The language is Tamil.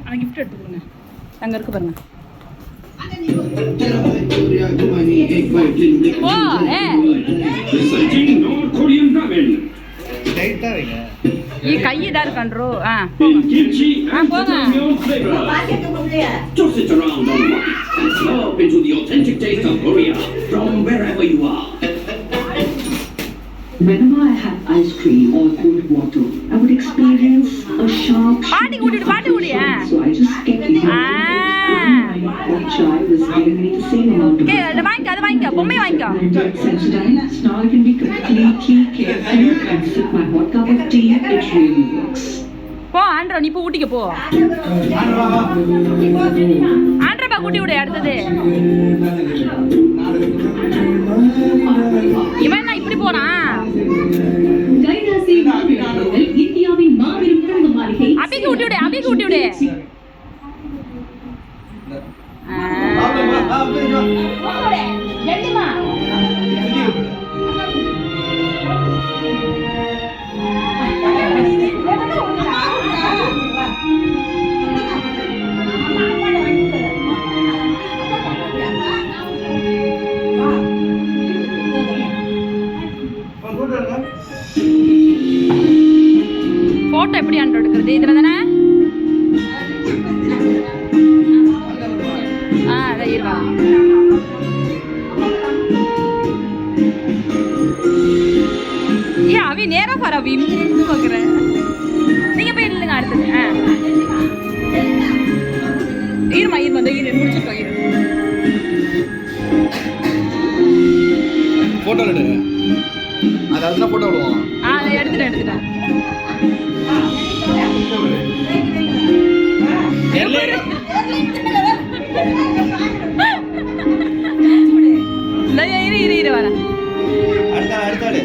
ஆனால் கிஃப்ட் எடுத்து கொடுங்க. அங்கே இருக்கு பாருங்க. ஓ ये कई इधर कंट्रो हां போங்க Just sit around and slurp into the authentic taste of Korea from wherever you are. Whenever I have ice cream or cold water, I would experience a sharp. பாட்டி கூடி So I just kept it. That chai was giving me the same amount of. Okay, அது வாங்கிக்க பொம்மை வாங்கிக்க. Sensitized. Now I can be completely carefree and sip my hot cup of tea. It really works. போ ஆண்ட்ரா நீ போ ஊட்டிக்க போ. ஆண்ட்ரா கூட்டி விடு அடுத்தது. இவன் என்ன இப்படி போறான்? இந்தியாவின் மாபெரும் தங்க மாளிகை. அபிக்கு ஊட்டி விடு. போட்டோ எப்படி ஆண்ட்ரா எடுக்கிறது? இதுல தானே? அதான் இருவா. ஏன் அவி நேரா பாரு அவி இருந்து பார்க்குறேன். நீங்க போய் இல்லைங்க அடுத்தது. இருமா முடிச்சுட்டோம். போட்டோ எடு. அதாவது போட்டோ விடுவோம். அதை எடுத்துட்டேன். இரு வர அடுத்தாடு